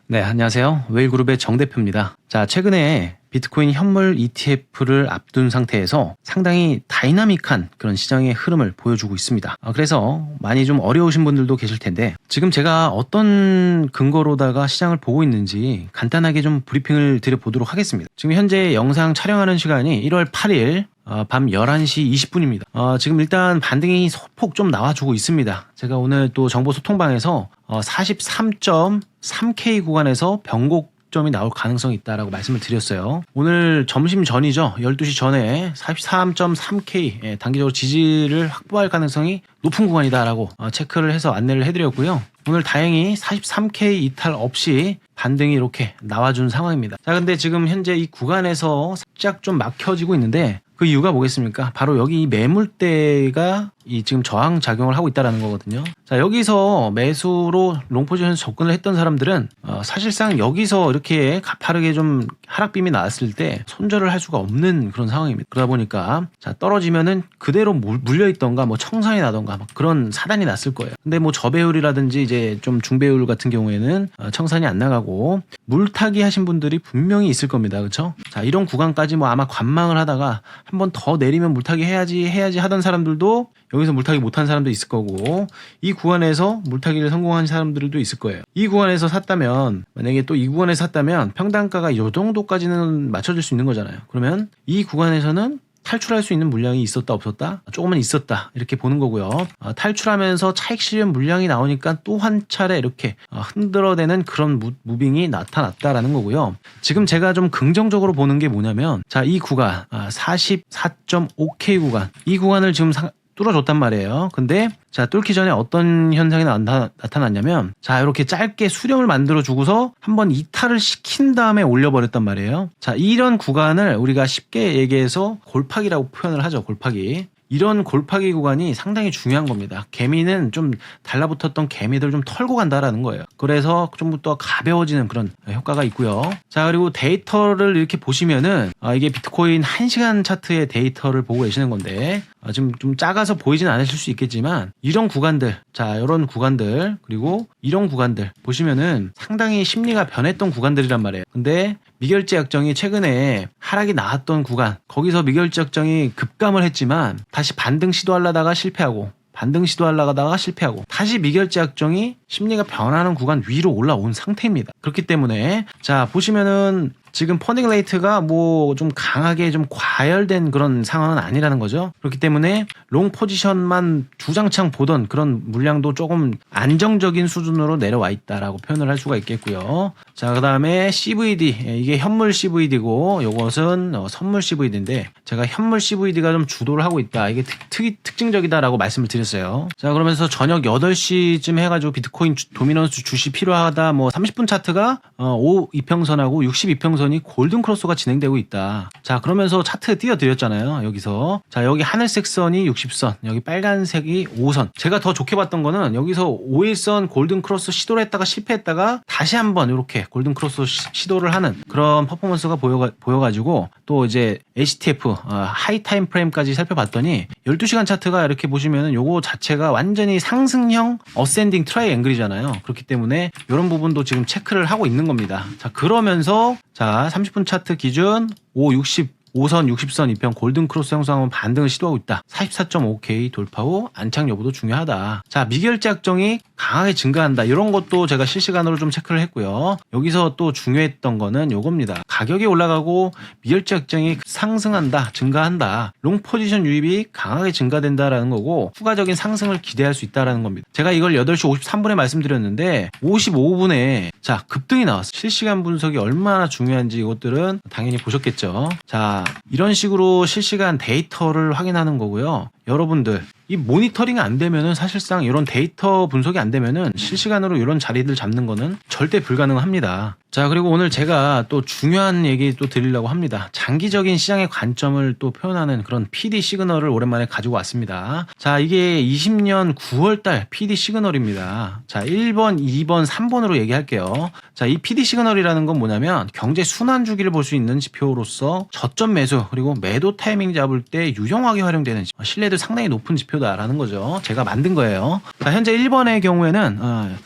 네, 안녕하세요. 웨일그룹의 정 대표입니다. 자, 최근에 비트코인 현물 ETF를 앞둔 상태에서 상당히 다이나믹한 그런 시장의 흐름을 보여주고 있습니다. 그래서 많이 좀 어려우신 분들도 계실 텐데 지금 제가 어떤 근거로다가 시장을 보고 있는지 간단하게 좀 브리핑을 드려보도록 하겠습니다. 지금 현재 영상 촬영하는 시간이 1월 8일 밤 11시 20분입니다. 지금 일단 반등이 소폭 좀 나와주고 있습니다. 제가 오늘 또 정보소통방에서 43.3K 구간에서 변곡점이 나올 가능성이 있다라고 말씀을 드렸어요. 오늘 점심 전이죠. 12시 전에 43.3K 단기적으로 지지를 확보할 가능성이 높은 구간이다라고 체크를 해서 안내를 해드렸고요. 오늘 다행히 43K 이탈 없이 반등이 이렇게 나와준 상황입니다. 자, 근데 지금 현재 이 구간에서 살짝 좀 막혀지고 있는데 그 이유가 뭐겠습니까? 바로 여기 이 매물대가 이 지금 저항 작용을 하고 있다는 거거든요. 자, 여기서 매수로 롱포지션에서 접근을 했던 사람들은 사실상 여기서 이렇게 가파르게 좀 하락빔이 나왔을 때 손절을 할 수가 없는 그런 상황입니다. 그러다 보니까 자, 떨어지면은 그대로 물려있던가 뭐 청산이 나던가 막 그런 사단이 났을 거예요. 근데 뭐 저배율이라든지 이제 좀 중배율 같은 경우에는 청산이 안 나가고 물타기 하신 분들이 분명히 있을 겁니다. 그렇죠? 자, 이런 구간까지 뭐 아마 관망을 하다가 한 번 더 내리면 물타기 해야지 하던 사람들도 여기서 물타기 못한 사람도 있을 거고 이 구간에서 물타기를 성공한 사람들도 있을 거예요. 이 구간에서 샀다면 만약에 또 이 구간에서 샀다면 평단가가 이 정도까지는 맞춰줄 수 있는 거잖아요. 그러면 이 구간에서는 탈출할 수 있는 물량이 있었다 없었다? 조금은 있었다 이렇게 보는 거고요. 탈출하면서 차익 실현 물량이 나오니까 또 한 차례 이렇게 흔들어대는 그런 무빙이 나타났다라는 거고요. 지금 제가 좀 긍정적으로 보는 게 뭐냐면 자, 이 구간 44.5K 구간 이 구간을 지금 뚫어줬단 말이에요. 근데 자, 뚫기 전에 어떤 현상이 나타났냐면 자, 이렇게 짧게 수렴을 만들어 주고서 한번 이탈을 시킨 다음에 올려버렸단 말이에요. 자, 이런 구간을 우리가 쉽게 얘기해서 골파기라고 표현을 하죠. 골파기. 이런 골파기 구간이 상당히 중요한 겁니다. 개미는 좀 달라붙었던 개미들 좀 털고 간다라는 거예요. 그래서 좀 더 가벼워지는 그런 효과가 있고요. 자, 그리고 데이터를 이렇게 보시면은 이게 비트코인 1시간 차트의 데이터를 보고 계시는 건데 지금 좀 작아서 보이진 않으실 수 있겠지만 이런 구간들, 자, 이런 구간들 그리고 이런 구간들 보시면은 상당히 심리가 변했던 구간들이란 말이에요. 근데 미결제 약정이 최근에 하락이 나왔던 구간, 거기서 미결제 약정이 급감을 했지만 다시 반등 시도하려다가 실패하고 반등 시도하려다가 실패하고 다시 미결제 약정이 심리가 변하는 구간 위로 올라온 상태입니다. 그렇기 때문에 자, 보시면은 지금 퍼닝 레이트가 뭐 좀 강하게 좀 과열된 그런 상황은 아니라는 거죠. 그렇기 때문에 롱 포지션만 주장창 보던 그런 물량도 조금 안정적인 수준으로 내려와 있다라고 표현을 할 수가 있겠고요. 자, 그 다음에 CVD, 이게 현물 CVD고 이것은 선물 CVD인데 제가 현물 CVD가 좀 주도를 하고 있다. 이게 특징적이다라고 말씀을 드렸어요. 자, 그러면서 저녁 8시쯤 해가지고 비트코인 도미넌스 주시 필요하다. 뭐 30분 차트가 5 이평선하고 60 이평선이 골든 크로스가 진행되고 있다. 자, 그러면서 차트 띄워드렸잖아요. 여기서 자, 여기 하늘색 선이 60선, 여기 빨간색이 5선. 제가 더 좋게 봤던 거는 여기서 5일선 골든 크로스 시도를 했다가 실패했다가 다시 한번 이렇게 골든 크로스 시도를 하는 그런 퍼포먼스가 보여가지고 또 이제 HTF 하이 타임 프레임까지 살펴봤더니 12시간 차트가 이렇게 보시면은 요거 자체가 완전히 상승형 어센딩 트라이앵글이잖아요. 그렇기 때문에 이런 부분도 지금 체크를 하고 있는 겁니다. 자, 그러면서 자, 30분 차트 기준 5선 60선 이평 골든 크로스 형성하면 반등을 시도하고 있다. 44.5K 돌파 후 안착 여부도 중요하다. 자, 미결제 약정이 강하게 증가한다. 이런 것도 제가 실시간으로 좀 체크를 했고요. 여기서 또 중요했던 거는 요겁니다. 가격이 올라가고 미결제 약정이 상승한다, 증가한다. 롱 포지션 유입이 강하게 증가된다라는 거고 추가적인 상승을 기대할 수 있다라는 겁니다. 제가 이걸 8시 53분에 말씀드렸는데 55분에 자, 급등이 나왔어요. 실시간 분석이 얼마나 중요한지 이것들은 당연히 보셨겠죠. 자, 이런 식으로 실시간 데이터를 확인하는 거고요. 여러분들 이 모니터링이 안 되면은 사실상 이런 데이터 분석이 안 되면은 실시간으로 이런 자리들 잡는 거는 절대 불가능합니다. 자, 그리고 오늘 제가 또 중요한 얘기 또 드리려고 합니다. 장기적인 시장의 관점을 또 표현하는 그런 PD 시그널을 오랜만에 가지고 왔습니다. 자, 이게 20년 9월달 PD 시그널입니다. 자, 1번, 2번, 3번으로 얘기할게요. 자, 이 PD 시그널이라는 건 뭐냐면 경제 순환 주기를 볼 수 있는 지표로서 저점 매수 그리고 매도 타이밍 잡을 때 유용하게 활용되는 신뢰도 상당히 높은 지표다라는 거죠. 제가 만든 거예요. 자, 현재 1번의 경우에는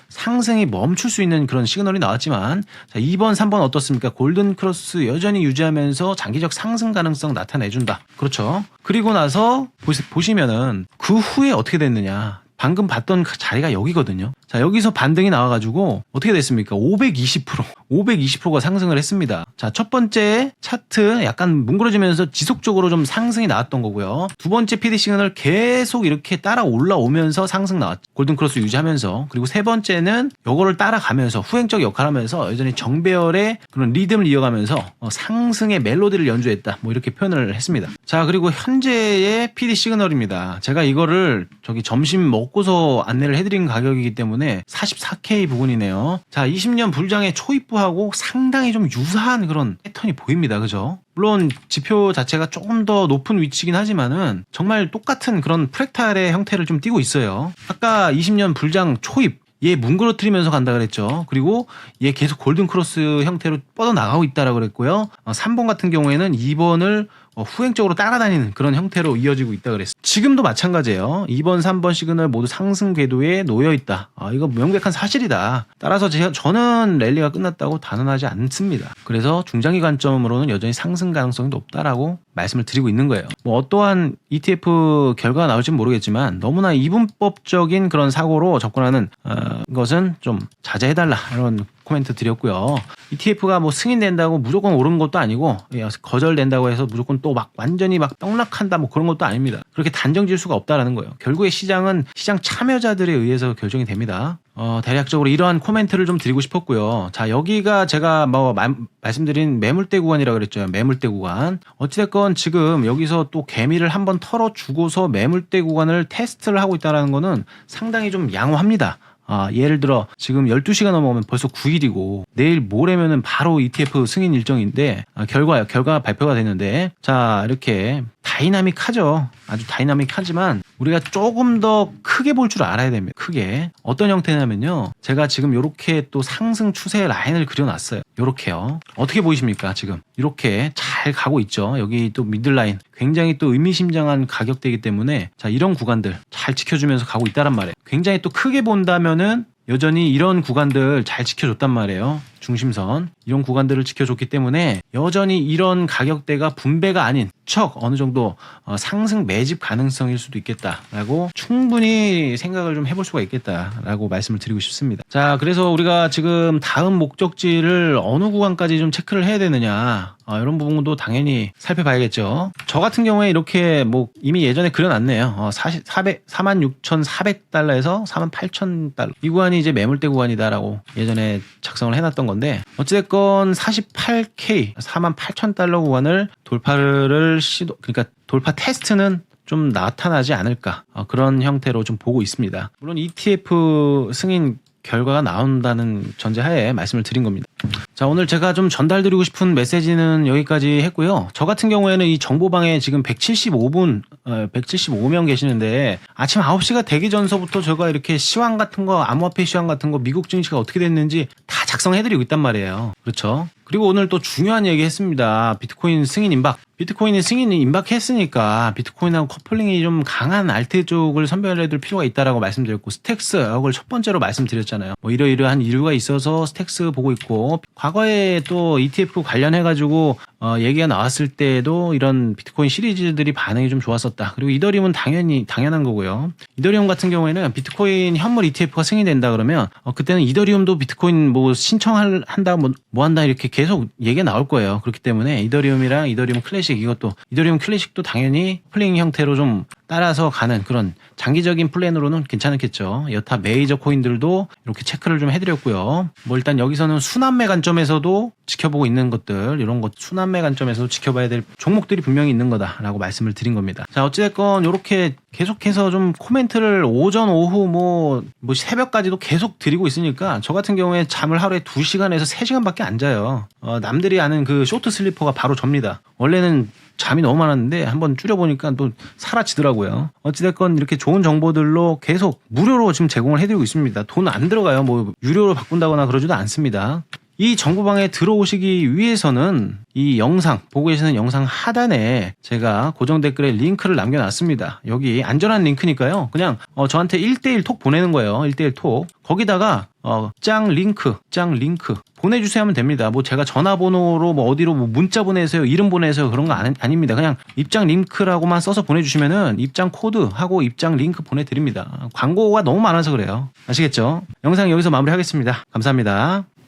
상승이 멈출 수 있는 그런 시그널이 나왔지만 자, 2번, 3번 어떻습니까? 골든 크로스 여전히 유지하면서 장기적 상승 가능성 나타내준다. 그렇죠. 그리고 나서 보시면은 그 후에 어떻게 됐느냐. 방금 봤던 그 자리가 여기거든요. 자, 여기서 반등이 나와가지고 어떻게 됐습니까? 520%가 상승을 했습니다. 자, 첫 번째 차트 약간 뭉그러지면서 지속적으로 좀 상승이 나왔던 거고요. 두 번째 PD 시그널 계속 이렇게 따라 올라오면서 상승 나왔죠. 골든크로스 유지하면서. 그리고 세 번째는 요거를 따라가면서 후행적 역할을 하면서 여전히 정배열의 그런 리듬을 이어가면서 상승의 멜로디를 연주했다. 뭐 이렇게 표현을 했습니다. 자, 그리고 현재의 PD 시그널입니다. 제가 이거를 저기 점심 먹고서 안내를 해드린 가격이기 때문에 44K 부근이네요. 자, 20년 불장의 초입부하고 상당히 좀 유사한 그런 패턴이 보입니다. 그죠? 물론 지표 자체가 조금 더 높은 위치긴 하지만은 정말 똑같은 그런 프랙탈의 형태를 좀 띠고 있어요. 아까 20년 불장 초입 얘 뭉그러뜨리면서 간다 그랬죠. 그리고 얘 계속 골든크로스 형태로 뻗어나가고 있다라고 그랬고요. 3번 같은 경우에는 2번을 후행적으로 따라다니는 그런 형태로 이어지고 있다 그랬어요. 지금도 마찬가지예요. 2번, 3번 시그널 모두 상승 궤도에 놓여 있다. 이거 명백한 사실이다. 따라서 저는 랠리가 끝났다고 단언하지 않습니다. 그래서 중장기 관점으로는 여전히 상승 가능성이 높다라고 말씀을 드리고 있는 거예요. 뭐 어떠한 ETF 결과가 나올지는 모르겠지만 너무나 이분법적인 그런 사고로 접근하는 것은 좀 자제해달라 이런 코멘트 드렸고요. ETF가 뭐 승인된다고 무조건 오르는 것도 아니고 거절된다고 해서 무조건 또 막 완전히 막 떡락한다 뭐 그런 것도 아닙니다. 그렇게 단정 지을 수가 없다라는 거예요. 결국에 시장은 시장 참여자들에 의해서 결정이 됩니다. 대략적으로 이러한 코멘트를 좀 드리고 싶었고요. 자, 여기가 제가 뭐 말씀드린 매물대 구간이라고 그랬죠. 매물대 구간. 어찌됐건 지금 여기서 또 개미를 한번 털어주고서 매물대 구간을 테스트를 하고 있다는 거는 상당히 좀 양호합니다. 예를 들어 지금 12시가 넘어오면 벌써 9일이고 내일 모레면은 바로 ETF 승인 일정인데 결과 발표가 됐는데 자, 이렇게 다이나믹하죠. 아주 다이나믹하지만 우리가 조금 더 크게 볼 줄 알아야 됩니다. 크게. 어떤 형태냐면요. 제가 지금 이렇게 또 상승 추세 라인을 그려놨어요. 이렇게요. 어떻게 보이십니까? 지금 이렇게 잘 가고 있죠. 여기 또 미들라인 굉장히 또 의미심장한 가격대이기 때문에 자, 이런 구간들 잘 지켜주면서 가고 있다란 말이에요. 굉장히 또 크게 본다면은 여전히 이런 구간들 잘 지켜줬단 말이에요. 중심선 이런 구간들을 지켜줬기 때문에 여전히 이런 가격대가 분배가 아닌 척 어느 정도 상승 매집 가능성일 수도 있겠다라고 충분히 생각을 좀 해볼 수가 있겠다라고 말씀을 드리고 싶습니다. 자, 그래서 우리가 지금 다음 목적지를 어느 구간까지 좀 체크를 해야 되느냐 이런 부분도 당연히 살펴봐야겠죠. 저 같은 경우에 이렇게 뭐 이미 예전에 그려놨네요. 46,400달러에서 48,000달러 이 구간이 이제 매물대 구간이다라고 예전에 작성을 해놨던 건데 어찌됐건 48K 48,000달러 구간을 돌파를 그러니까 돌파 테스트는 좀 나타나지 않을까 그런 형태로 좀 보고 있습니다. 물론 ETF 승인 결과가 나온다는 전제하에 말씀을 드린 겁니다. 자, 오늘 제가 좀 전달드리고 싶은 메시지는 여기까지 했고요. 저 같은 경우에는 이 정보방에 지금 175명 계시는데 아침 9시가 되기 전서부터 제가 이렇게 시황 같은 거, 암호화폐 시황 같은 거, 미국 증시가 어떻게 됐는지 다 작성해드리고 있단 말이에요. 그렇죠? 그리고 오늘 또 중요한 얘기 했습니다. 비트코인 승인 임박. 비트코인이 승인이 임박했으니까 비트코인하고 커플링이 좀 강한 알트 쪽을 선별해둘 필요가 있다라고 말씀드렸고 스택스 이걸 첫 번째로 말씀드렸잖아요. 뭐 이러이러한 이유가 있어서 스택스 보고 있고 과거에 또 ETF 관련해가지고 얘기가 나왔을 때도 이런 비트코인 시리즈들이 반응이 좀 좋았었다. 그리고 이더리움은 당연한 거고요. 이더리움 같은 경우에는 비트코인 현물 ETF가 승인된다 그러면 그때는 이더리움도 비트코인 뭐 신청한다 뭐 한다 이렇게 계속 얘기가 나올 거예요. 그렇기 때문에 이더리움이랑 이더리움 클래식 이것도 이더리움 클래식도 당연히 플레잉 형태로 좀 따라서 가는 그런 장기적인 플랜으로는 괜찮겠죠. 여타 메이저 코인들도 이렇게 체크를 좀 해드렸고요. 뭐 일단 여기서는 순환매 관점에서도 지켜보고 있는 것들 이런 것 순환매 관점에서도 지켜봐야 될 종목들이 분명히 있는 거다라고 말씀을 드린 겁니다. 자, 어찌됐건 이렇게 계속해서 좀 코멘트를 오전 오후 뭐 새벽까지도 계속 드리고 있으니까 저 같은 경우에 잠을 하루에 2시간에서 3시간밖에 안 자요. 남들이 아는 그 쇼트 슬리퍼가 바로 접니다. 원래는 잠이 너무 많았는데 한번 줄여보니까 또 사라지더라고요. 어찌됐건 이렇게 좋은 정보들로 계속 무료로 지금 제공을 해드리고 있습니다. 돈 안 들어가요. 뭐 유료로 바꾼다거나 그러지도 않습니다. 이 정보방에 들어오시기 위해서는 이 영상 보고 계시는 영상 하단에 제가 고정 댓글에 링크를 남겨놨습니다. 여기 안전한 링크니까요. 그냥 저한테 1대1 톡 보내는 거예요. 1대1 톡. 거기다가 짱 링크 보내주세요 하면 됩니다. 뭐 제가 전화번호로 뭐 어디로 뭐 문자 보내세요, 이름 보내세요 그런 거 아닙니다. 그냥 입장 링크라고만 써서 보내주시면은 입장 코드하고 입장 링크 보내드립니다. 광고가 너무 많아서 그래요. 아시겠죠? 영상 여기서 마무리하겠습니다. 감사합니다.